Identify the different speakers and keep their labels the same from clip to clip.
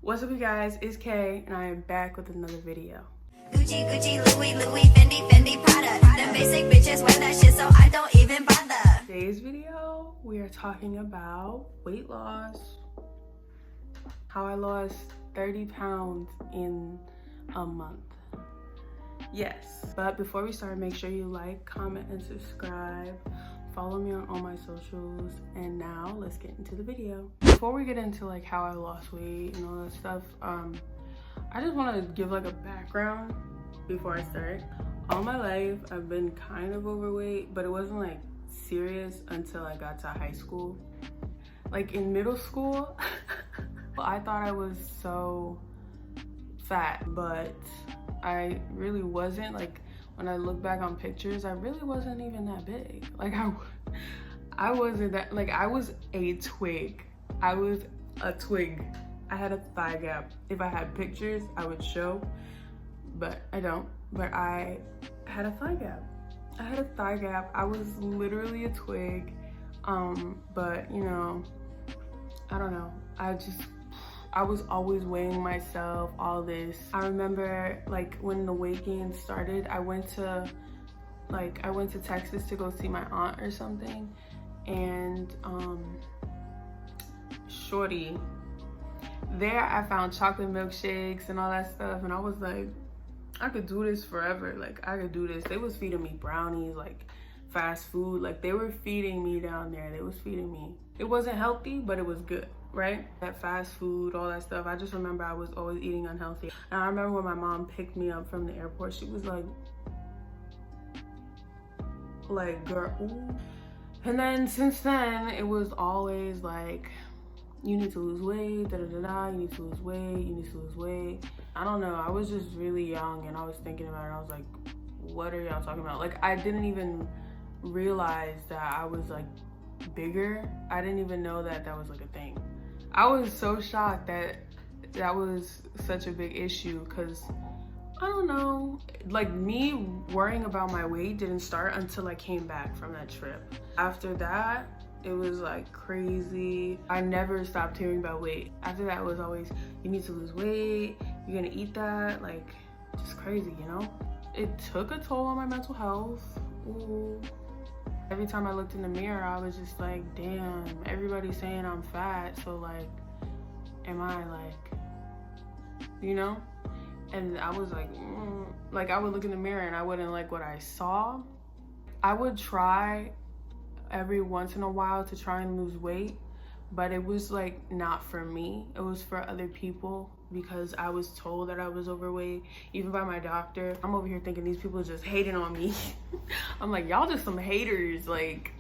Speaker 1: What's up, you guys? It's Kay, and I am back with another video.
Speaker 2: Gucci, Louis, Fendi, Prada. Them basic bitches wear that shit, so I don't even bother.
Speaker 1: Today's video, we are talking about weight loss. How I lost 30 pounds in a month. Yes, but before we start, make sure you like, comment, and subscribe. Follow me on all my socials, and now let's get into the video. Before we get into like how I lost weight and all that stuff, I just want to give like a background before I start. All my life I've been kind of overweight, but it wasn't like serious until I got to high school. Like in middle school I thought I was so fat, but I really wasn't. Like when I look back on pictures, I really wasn't even that big. Like I wasn't that, like I was a twig. I was a twig. I had a thigh gap. If I had pictures, I would show, but I don't. But I had a thigh gap. I had a thigh gap. I was literally a twig. But you know, I don't know. I was always weighing myself, all this. I remember like when the weight gain started, I went to Texas to go see my aunt or something, and shorty, there I found chocolate milkshakes and all that stuff, and I was like, I could do this forever. Like I could do this. They was feeding me brownies, like fast food. Like they were feeding me down there. They was feeding me. It wasn't healthy, but it was good, right? That fast food, all that stuff. I just remember I was always eating unhealthy. And I remember when my mom picked me up from the airport, she was like girl, ooh. And then since then, it was always like, you need to lose weight, you need to lose weight, you need to lose weight. I don't know, I was just really young and I was thinking about it. I was like, what are y'all talking about? Like I didn't even realize that I was like bigger. I didn't even know that that was like a thing. I was so shocked that that was such a big issue, because I don't know, like me worrying about my weight didn't start until I came back from that trip. After that, it was like crazy. I never stopped hearing about weight. After that, it was always, you need to lose weight, you're gonna eat that, like just crazy, you know? It took a toll on my mental health. Ooh. Every time I looked in the mirror, I was just like, damn, everybody's saying I'm fat, so like, am I like, you know? And I was like, like I would look in the mirror and I wouldn't like what I saw. I would try every once in a while to try and lose weight, but it was like not for me. It was for other people, because I was told that I was overweight, even by my doctor. I'm over here thinking these people are just hating on me. I'm like, y'all just some haters. Like,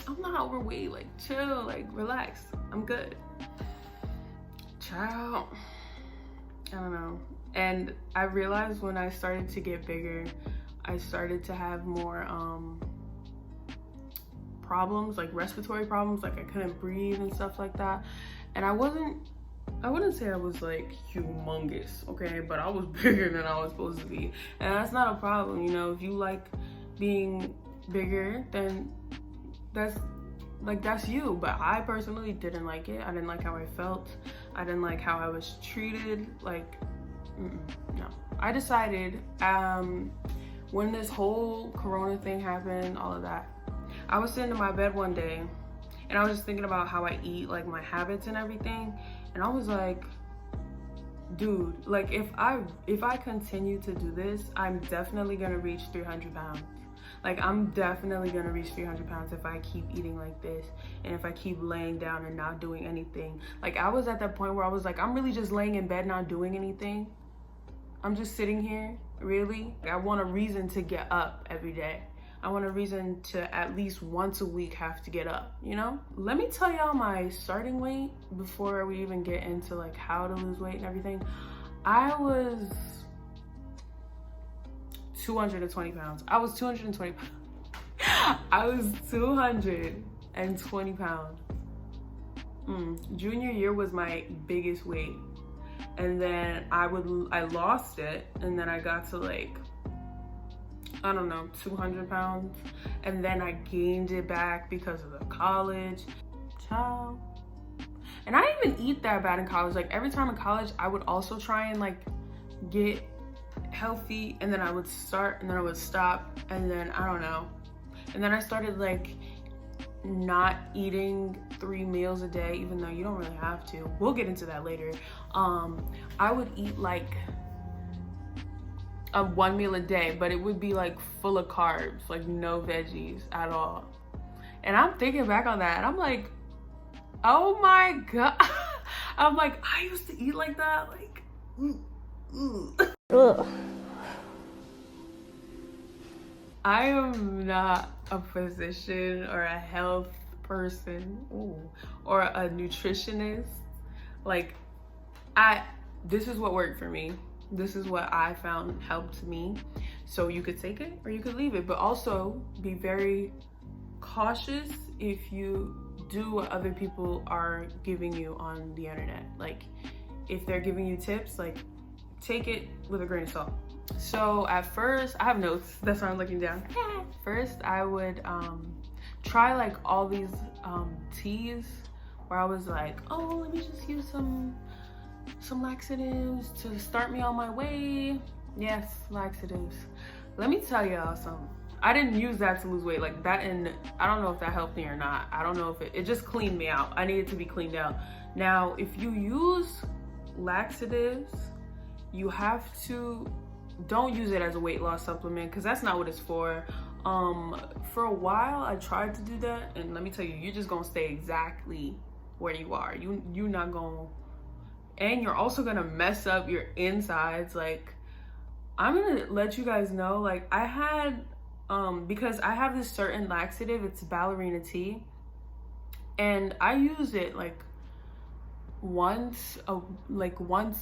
Speaker 1: I'm not overweight. Like, chill, like, relax. I'm good. Child, I don't know. And I realized when I started to get bigger, I started to have more problems, like respiratory problems, like I couldn't breathe and stuff like that. And I wouldn't say I was like humongous, okay, but I was bigger than I was supposed to be. And that's not a problem, you know. If you like being bigger, then that's you. But I personally didn't like it. I didn't like how I felt. I didn't like how I was treated. Like, no. I decided when this whole corona thing happened, all of that, I was sitting in my bed one day and I was just thinking about how I eat, like my habits and everything. And I was like, dude, like if I continue to do this, I'm definitely gonna reach 300 pounds. Like I'm definitely gonna reach 300 pounds if I keep eating like this and if I keep laying down and not doing anything. Like I was at that point where I was like, I'm really just laying in bed not doing anything. I'm just sitting here, really. I want a reason to get up every day. I want a reason to at least once a week have to get up, you know? Let me tell y'all my starting weight before we even get into like how to lose weight and everything. I was 220 pounds. I was 220 pounds. I was 220 pounds. Junior year was my biggest weight. And then I lost it, and then I got to like, I don't know, 200 pounds. And then I gained it back because of the college. Ciao. And I didn't even eat that bad in college. Like every time in college, I would also try and like get healthy, and then I would start and then I would stop, and then I don't know. And then I started like not eating 3 meals a day, even though you don't really have to. We'll get into that later. I would eat like a 1 meal a day, but it would be like full of carbs, like no veggies at all. And I'm thinking back on that and I'm like, oh my God. I'm like, I used to eat like that. Like, Ugh. I am not a physician or a health person or a nutritionist. Like, this is what worked for me. This is what I found helped me. So you could take it or you could leave it, but also be very cautious if you do what other people are giving you on the internet. Like if they're giving you tips, like take it with a grain of salt. So at first, I have notes, that's why I'm looking down. First, I would try like all these teas where I was like, oh, let me just use some laxatives to start me on my way. Yes, laxatives. Let me tell y'all something. I didn't use that to lose weight like that, and I don't know if that helped me or not. I don't know if it just cleaned me out. I needed to be cleaned out. Now, if you use laxatives, you have to, don't use it as a weight loss supplement because that's not what it's for. For a while, I tried to do that, and let me tell you, you're just gonna stay exactly where you are. You're not gonna, and you're also gonna mess up your insides. Like, I'm gonna let you guys know, like I had, because I have this certain laxative, it's ballerina tea, and I use it like once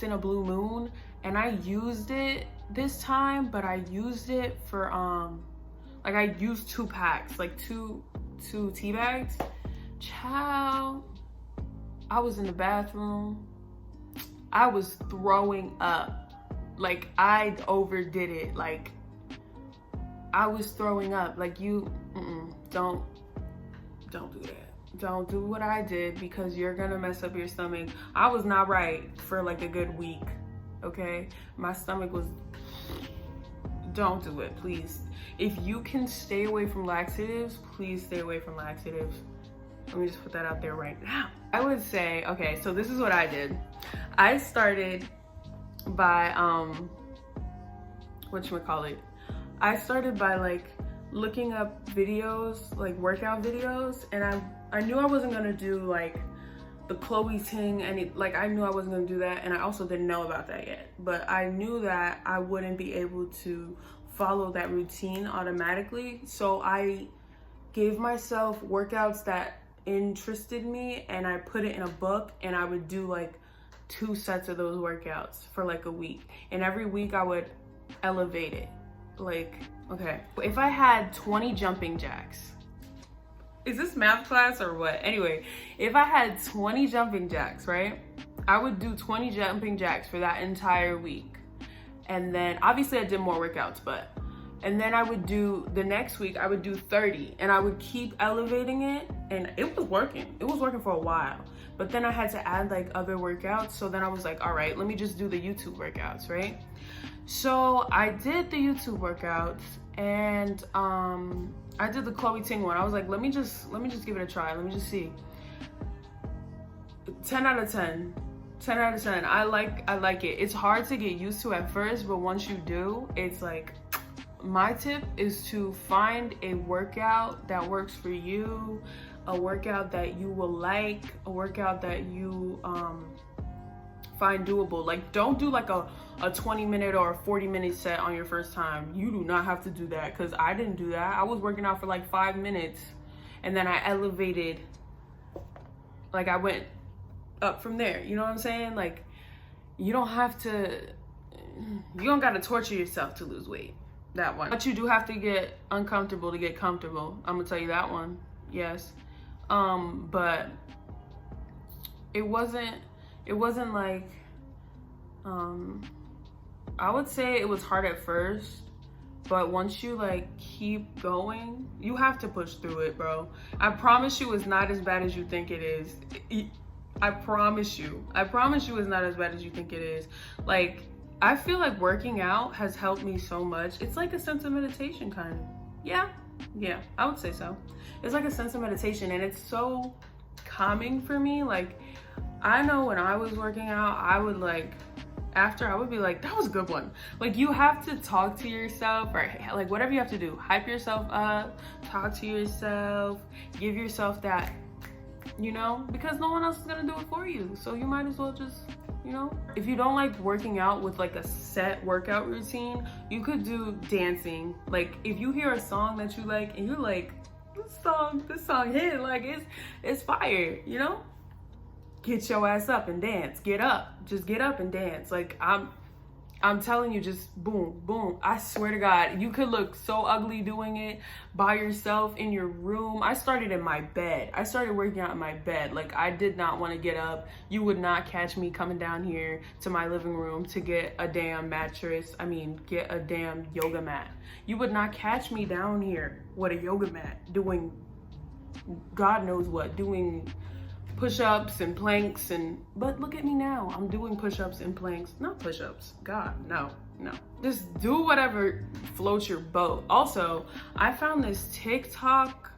Speaker 1: in a blue moon, and I used it this time, but I used it for like I used 2 packs, like two tea bags. Child, I was in the bathroom, I was throwing up. Like I overdid it. Like I was throwing up. Like don't do that. Don't do what I did because you're gonna mess up your stomach. I was not right for like a good week, okay? My stomach was, don't do it, please. If you can stay away from laxatives, please stay away from laxatives. Let me just put that out there right now. I would say, okay, so this is what I did. I started by, whatchamacallit? I started by like looking up videos, like workout videos, and I knew I wasn't gonna do like the Chloe Ting, and I knew I wasn't gonna do that, and I also didn't know about that yet, but I knew that I wouldn't be able to follow that routine automatically. So I gave myself workouts that interested me, and I put it in a book, and I would do like 2 sets of those workouts for like a week, and every week I would elevate it. Like, okay, if I had 20 jumping jacks, is this math class or what? Anyway, if I had 20 jumping jacks, right? I would do 20 jumping jacks for that entire week. And then obviously I did more workouts, and then I would do, the next week I would do 30, and I would keep elevating it, and it was working. It was working for a while, but then I had to add like other workouts. So then I was like, all right, let me just do the YouTube workouts, right? So I did the YouTube workouts, and I did the Chloe Ting one. I was like, let me just give it a try. Let me just see. 10 out of 10. 10 out of 10. I like it. It's hard to get used to at first, but once you do, it's like, my tip is to find a workout that works for you, a workout that you will like, a workout that you find doable. Like, don't do like a 20-minute or a 40-minute set on your first time. You do not have to do that, because I didn't do that. I was working out for like 5 minutes, and then I elevated, like I went up from there. You know what I'm saying? Like, you don't gotta torture yourself to lose weight. That one. But you do have to get uncomfortable to get comfortable. I'm gonna tell you that one. Yes. But it wasn't like, I would say it was hard at first, but once you like keep going, you have to push through it, bro. I promise you, it's not as bad as you think it is. I promise you. I promise you it's not as bad as you think it is. Like, I feel like working out has helped me so much. It's like a sense of meditation kind of. Yeah, I would say so. It's like a sense of meditation, and it's so calming for me. Like, I know when I was working out, I would like, after I would be like, that was a good one. Like, you have to talk to yourself, or like whatever you have to do, hype yourself up, talk to yourself, give yourself that, you know, because no one else is gonna do it for you. So you might as well just, you know, if you don't like working out with like a set workout routine, you could do dancing. Like, if you hear a song that you like and you're like, this song hit, like it's fire, you know? Get your ass up and dance. Get up. Just get up and dance. Like, I'm telling you, just boom, boom. I swear to God, you could look so ugly doing it by yourself in your room. I started in my bed. I started working out in my bed. Like, I did not want to get up. You would not catch me coming down here to my living room to get a damn mattress. I mean, get a damn yoga mat. You would not catch me down here with a yoga mat doing God knows what, doing push-ups and planks, but look at me now. I'm doing push-ups and planks. Not push-ups. God, no. Just do whatever floats your boat. Also, I found this TikTok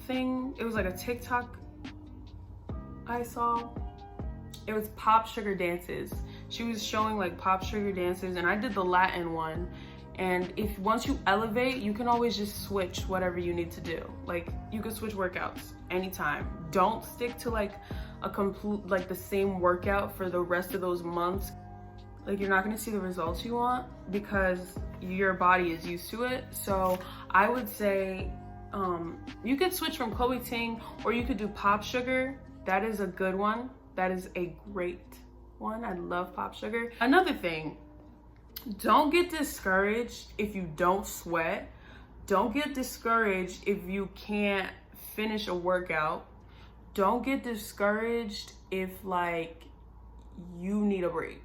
Speaker 1: thing. It was like a TikTok I saw. It was pop sugar dances. She was showing like pop sugar dances, and I did the Latin one. And if once you elevate, you can always just switch whatever you need to do. Like, you can switch workouts anytime. Don't stick to like a complete, like the same workout for the rest of those months. Like, you're not gonna see the results you want because your body is used to it. So I would say you could switch from Chloe Ting, or you could do pop sugar. That is a good one. That is a great one. I love pop sugar. Another thing, don't get discouraged if you don't sweat. Don't get discouraged if you can't finish a workout. Don't get discouraged if like you need a break.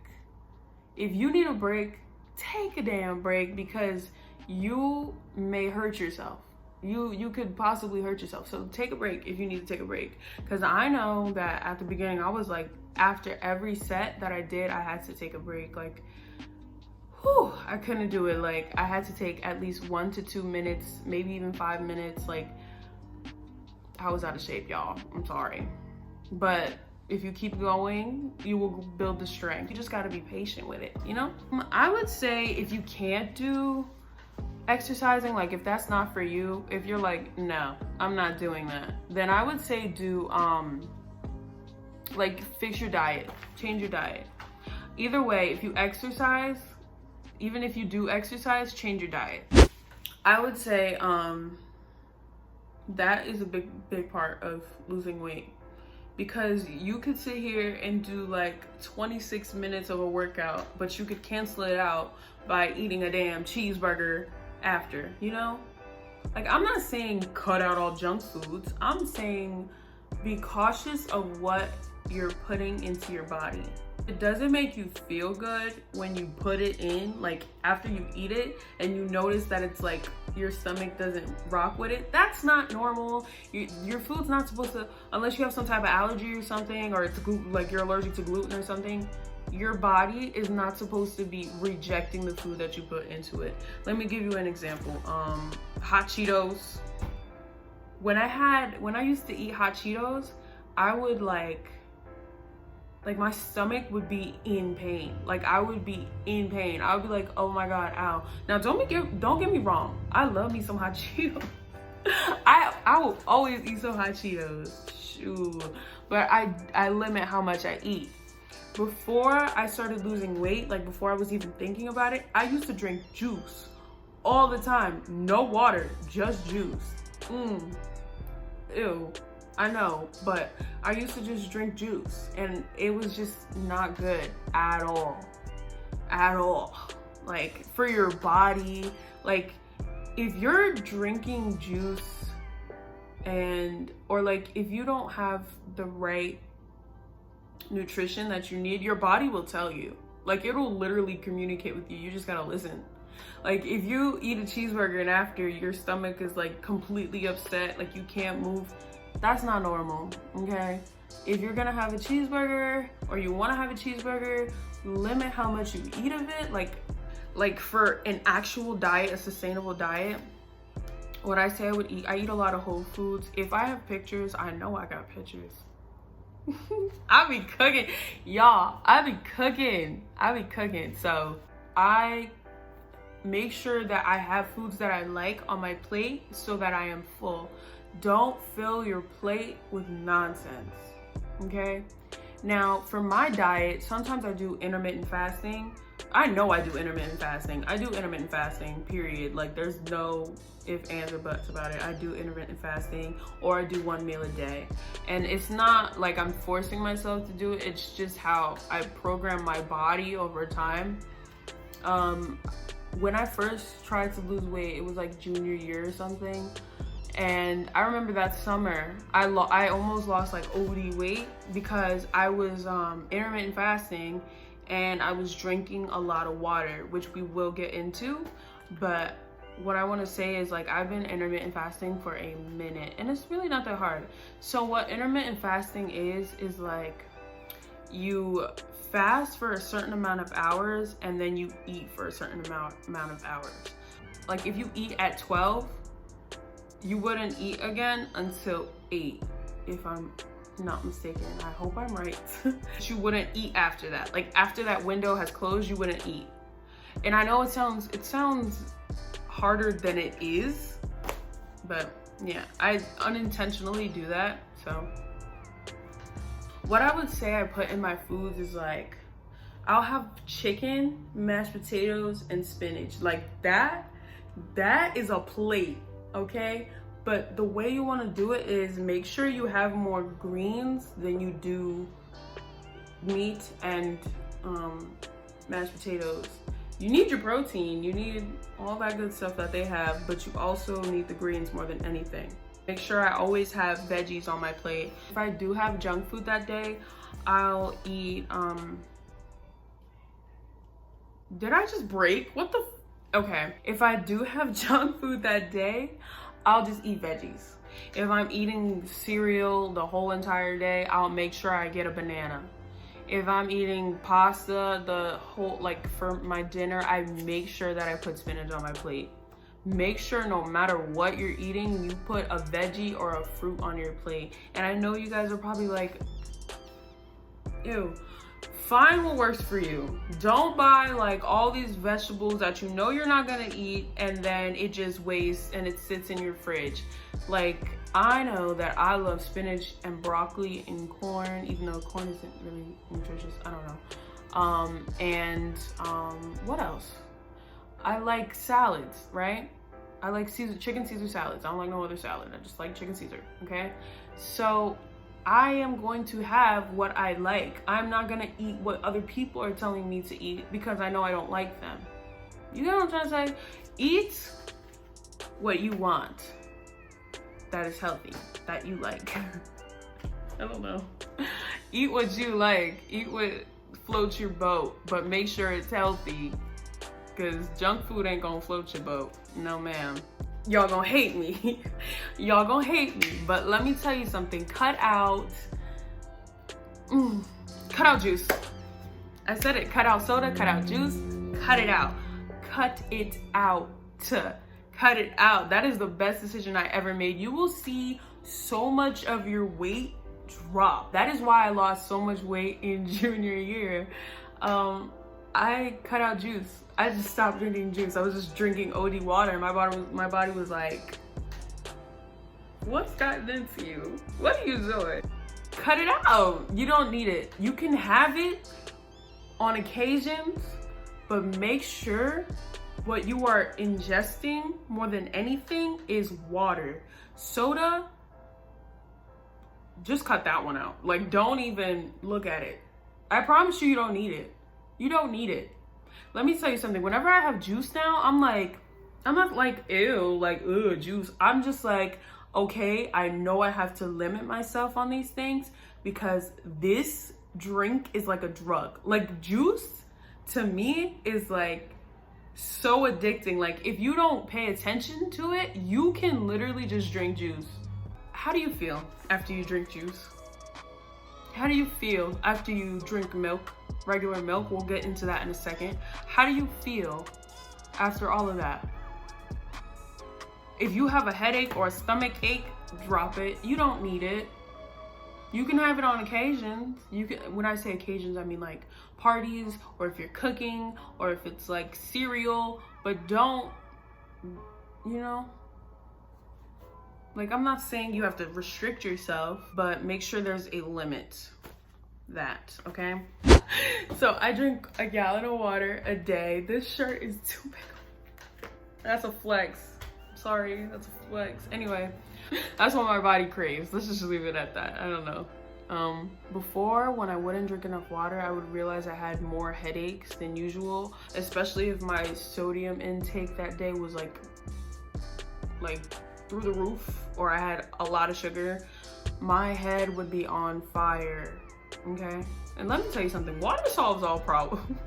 Speaker 1: If you need a break, take a damn break, because you may hurt yourself. You could possibly hurt yourself. So take a break if you need to take a break. Because I know that at the beginning, I was like, after every set that I did, I had to take a break. Like, whew, I couldn't do it. Like, I had to take at least 1 to 2 minutes, maybe even 5 minutes. Like, I was out of shape, y'all. I'm sorry. But if you keep going, you will build the strength. You just gotta be patient with it, you know? I would say if you can't do exercising, like if that's not for you, if you're like, no, I'm not doing that, then I would say do, like, fix your diet, change your diet. Either way, if you exercise, even if you do exercise, change your diet. I would say that is a big part of losing weight, because you could sit here and do like 26 minutes of a workout, but you could cancel it out by eating a damn cheeseburger after, you know? Like, I'm not saying cut out all junk foods. I'm saying be cautious of what you're putting into your body. It doesn't make you feel good when you put it in, like after you eat it and you notice that it's like your stomach doesn't rock with it. That's not normal. Your food's not supposed to, unless you have some type of allergy or something, or it's like you're allergic to gluten or something, your body is not supposed to be rejecting the food that you put into it. Let me give you an example. Hot Cheetos. When I used to eat hot Cheetos, I would like my stomach would be in pain. Like, I would be in pain. I would be like, oh my God, ow. Now, don't get me wrong. I love me some hot Cheetos. I will always eat some hot Cheetos. Shoot. But I limit how much I eat. Before I started losing weight, like before I was even thinking about it, I used to drink juice all the time. No water, just juice. Ew. I know, but I used to just drink juice, and it was just not good at all. Like, for your body. Like, if you're drinking juice or like if you don't have the right nutrition that you need, your body will tell you. Like, it'll literally communicate with you. You just gotta listen. Like, if you eat a cheeseburger and after your stomach is like completely upset, like you can't move, that's not normal, okay? If you're gonna have a cheeseburger or you wanna have a cheeseburger, limit how much you eat of it. Like for an actual diet, a sustainable diet, what I say I would eat, I eat a lot of whole foods. If I have pictures, I know I got pictures. I be cooking, y'all. I be cooking. So I make sure that I have foods that I like on my plate so that I am full. Don't fill your plate with nonsense, okay? Now, for my diet, sometimes I do intermittent fasting. I know I do intermittent fasting. I do intermittent fasting, period. Like, there's no ifs, ands, or buts about it. I do intermittent fasting, or I do 1 meal a day. And it's not like I'm forcing myself to do it. It's just how I program my body over time. When I first tried to lose weight, it was like junior year or something. And I remember that summer, I almost lost like OD weight because I was intermittent fasting and I was drinking a lot of water, which we will get into. But what I want to say is, like, I've been intermittent fasting for a minute and it's really not that hard. So what intermittent fasting is like you fast for a certain amount of hours and then you eat for a certain amount of hours. Like if you eat at 12, you wouldn't eat again until 8, if I'm not mistaken. I hope I'm right. You wouldn't eat after that. Like after that window has closed, you wouldn't eat. And I know it sounds harder than it is, but yeah, I unintentionally do that. So what I would say I put in my foods is like, I'll have chicken, mashed potatoes, and spinach. Like that is a plate, okay? But the way you want to do it is make sure you have more greens than you do meat and mashed potatoes. You need your protein, you need all that good stuff that they have, but you also need the greens more than anything. Make sure I always have veggies on my plate. If I do have junk food that day, I'll eat, did I just break? What the okay. If I do have junk food that day, I'll just eat veggies. If I'm eating cereal the whole entire day, I'll make sure I get a banana. If I'm eating pasta the whole, like for my dinner, I make sure that I put spinach on my plate. Make sure no matter what you're eating, you put a veggie or a fruit on your plate. And I know you guys are probably like, ew. Find what works for you. Don't buy like all these vegetables that you know you're not gonna eat and then it just wastes and it sits in your fridge. Like, I know that I love spinach and broccoli and corn, even though corn isn't really nutritious. I don't know. What else? I like salads, right? I like chicken Caesar salads. I don't like no other salad. I just like chicken Caesar, okay? So I am going to have what I like. I'm not gonna eat what other people are telling me to eat because I know I don't like them. You know what I'm trying to say? Eat what you want that is healthy, that you like. I don't know. Eat what you like. Eat what floats your boat, but make sure it's healthy, because junk food ain't gonna float your boat. No, ma'am. Y'all gonna hate me. Y'all gonna hate me, but let me tell you something. Cut out juice. I said it. Cut out soda, cut out juice, cut it out. Cut it out. Cut it out. That is the best decision I ever made. You will see so much of your weight drop. That is why I lost so much weight in junior year. I cut out juice. I just stopped drinking juice. I was just drinking OD water. My body was like, what's gotten into you? What are you doing? Cut it out. You don't need it. You can have it on occasions, but make sure what you are ingesting more than anything is water. Soda, just cut that one out. Like, don't even look at it. I promise you, you don't need it. You don't need it. Let me tell you something. Whenever I have juice now, I'm not like, ew, like, ugh, juice. I'm just like, okay, I know I have to limit myself on these things because this drink is like a drug. Like, juice to me is like so addicting. Like, if you don't pay attention to it, you can literally just drink juice. How do you feel after you drink juice? How do you feel after you drink milk, regular milk? We'll get into that in a second. How do you feel after all of that? If you have a headache or a stomach ache, drop it. You don't need it. You can have it on occasions. You can, when I say occasions, I mean like parties, or if you're cooking, or if it's like cereal, but don't, you know, like I'm not saying you have to restrict yourself, but make sure there's a limit. That, okay? So I drink a gallon of water a day. This shirt is too big. That's a flex. Sorry, that's a flex. Anyway, that's what my body craves. Let's just leave it at that. I don't know. Before, when I wouldn't drink enough water, I would realize I had more headaches than usual, especially if my sodium intake that day was like through the roof, or I had a lot of sugar. My head would be on fire, okay? And let me tell you something, water solves all problems.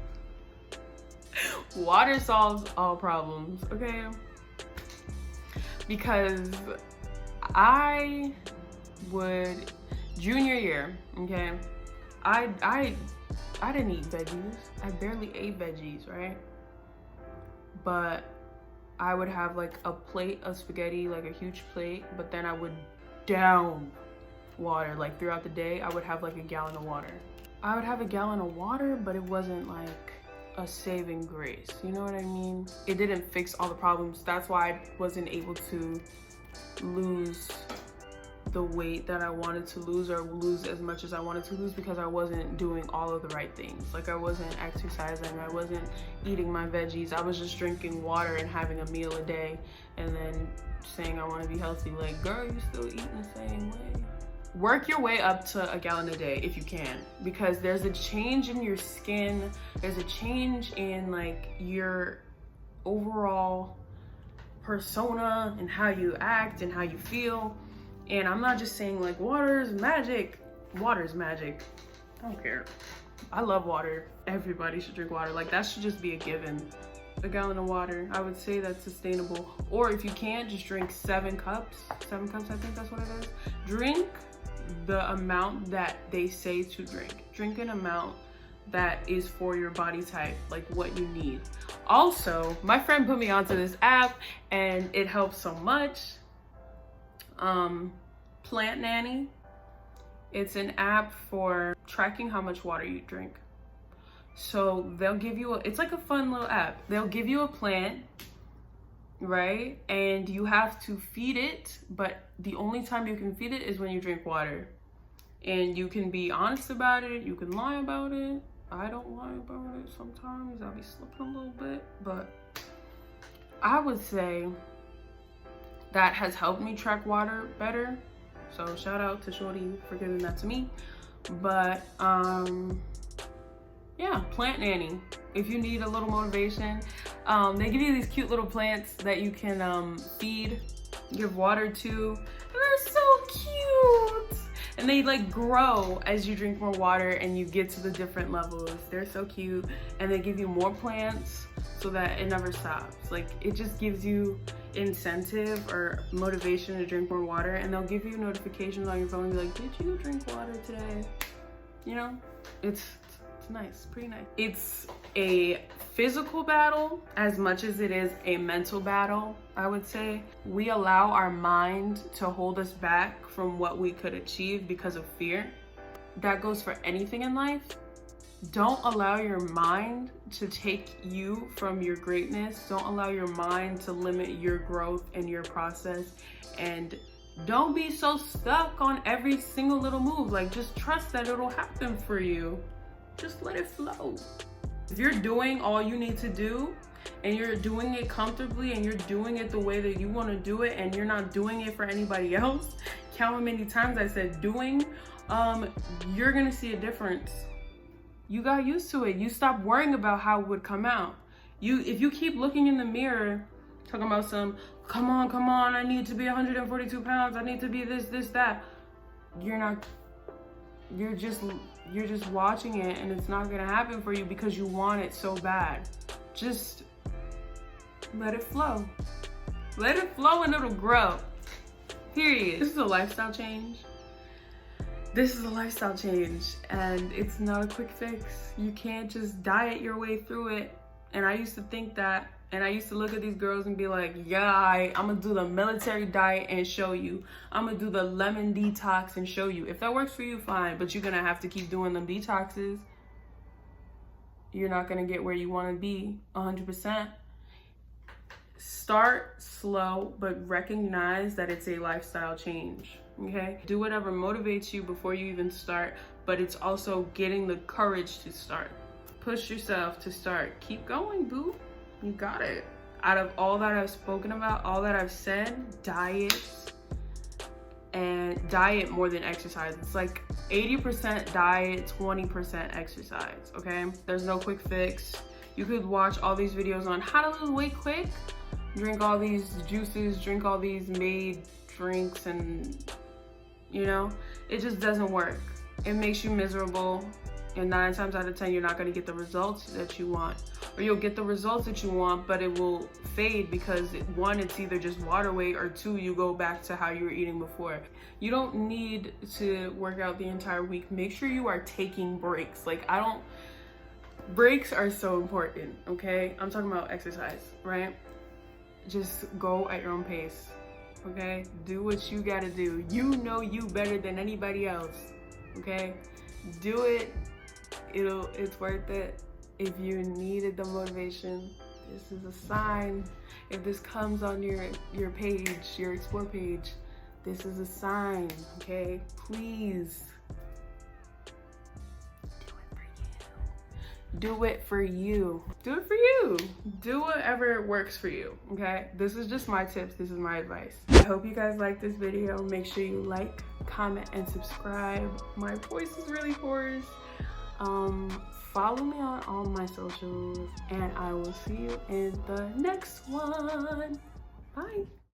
Speaker 1: Water solves all problems, okay? Because I would, junior year, okay, I didn't eat veggies. I barely ate veggies, right? But I would have like a plate of spaghetti, like a huge plate, but then I would down water. Like throughout the day, I would have like a gallon of water. I would have a gallon of water, but it wasn't like a saving grace. You know what I mean? It didn't fix all the problems. That's why I wasn't able to lose the weight that I wanted to lose, or lose as much as I wanted to lose, because I wasn't doing all of the right things. Like I wasn't exercising, I wasn't eating my veggies, I was just drinking water and having a meal a day and then saying I want to be healthy. Like, girl, you still eating the same way. Work your way up to a gallon a day if you can, because there's a change in your skin, there's a change in like your overall persona and how you act and how you feel. And I'm not just saying like water is magic. Water is magic. I don't care. I love water. Everybody should drink water. Like that should just be a given. A gallon of water. I would say that's sustainable. Or if you can't, just drink 7 cups. 7 cups, I think that's what it is. Drink the amount that they say to drink. Drink an amount that is for your body type, like what you need. Also, my friend put me onto this app and it helps so much. Plant Nanny. It's an app for tracking how much water you drink. So they'll give you it's like a fun little app. They'll give you a plant, right? And you have to feed it, but the only time you can feed it is when you drink water. And you can be honest about it, you can lie about it. I don't lie about it sometimes. I'll be slipping a little bit, but I would say that has helped me track water better. So shout out to Shorty for giving that to me. But yeah, Plant Nanny. If you need a little motivation, they give you these cute little plants that you can feed, give water to, and they're so cute. And they like grow as you drink more water and you get to the different levels. They're so cute, and they give you more plants so that it never stops. Like it just gives you incentive or motivation to drink more water, and they'll give you notifications on your phone and be like, did you drink water today? You know, it's nice, pretty nice. It's a physical battle as much as it is a mental battle, I would say. We allow our mind to hold us back from what we could achieve because of fear. That goes for anything in life. Don't allow your mind to take you from your greatness. Don't allow your mind to limit your growth and your process. And don't be so stuck on every single little move. Like, just trust that it'll happen for you. Just let it flow. If you're doing all you need to do, and you're doing it comfortably, and you're doing it the way that you want to do it, and you're not doing it for anybody else, count how many times I said doing, you're gonna see a difference. You got used to it. You stop worrying about how it would come out. If you keep looking in the mirror, talking about some, come on, I need to be 142 pounds, I need to be this, that. You're just watching it, and it's not gonna happen for you because you want it so bad. Just let it flow. Let it flow and it'll grow. Period. This is a lifestyle change. This is a lifestyle change and it's not a quick fix. You can't just diet your way through it. And I used to think that, and I used to look at these girls and be like, yeah, I'm gonna do the military diet and show you. I'm gonna do the lemon detox and show you. If that works for you, fine, but you're gonna have to keep doing them detoxes. You're not gonna get where you wanna be 100%. Start slow, but recognize that it's a lifestyle change, okay? Do whatever motivates you before you even start, but it's also getting the courage to start. Push yourself to start. Keep going, boo. You got it. Out of all that I've spoken about, all that I've said, diet more than exercise. It's like 80% diet, 20% exercise, okay? There's no quick fix. You could watch all these videos on how to lose weight quick, drink all these juices, drink all these made drinks, and you know, it just doesn't work. It makes you miserable, and 9 times out of 10 you're not going to get the results that you want, or you'll get the results that you want but it will fade because one, it's either just water weight, or two, you go back to how you were eating before. You don't need to work out the entire week. Make sure you are taking breaks. Like, breaks are so important, okay? I'm talking about exercise, right? Just go at your own pace, okay? Do what you gotta do. You know you better than anybody else, okay? Do it. It's worth it. If you needed the motivation, this is a sign. If this comes on your page, your explore page, this is a sign, okay? Please do it for you. Do it for you. Do whatever works for you, okay? This is just my tips. This is my advice. I hope you guys like this video. Make sure you like, comment, and subscribe. My voice is really hoarse. Follow me on all my socials, and I will see you in the next one. Bye.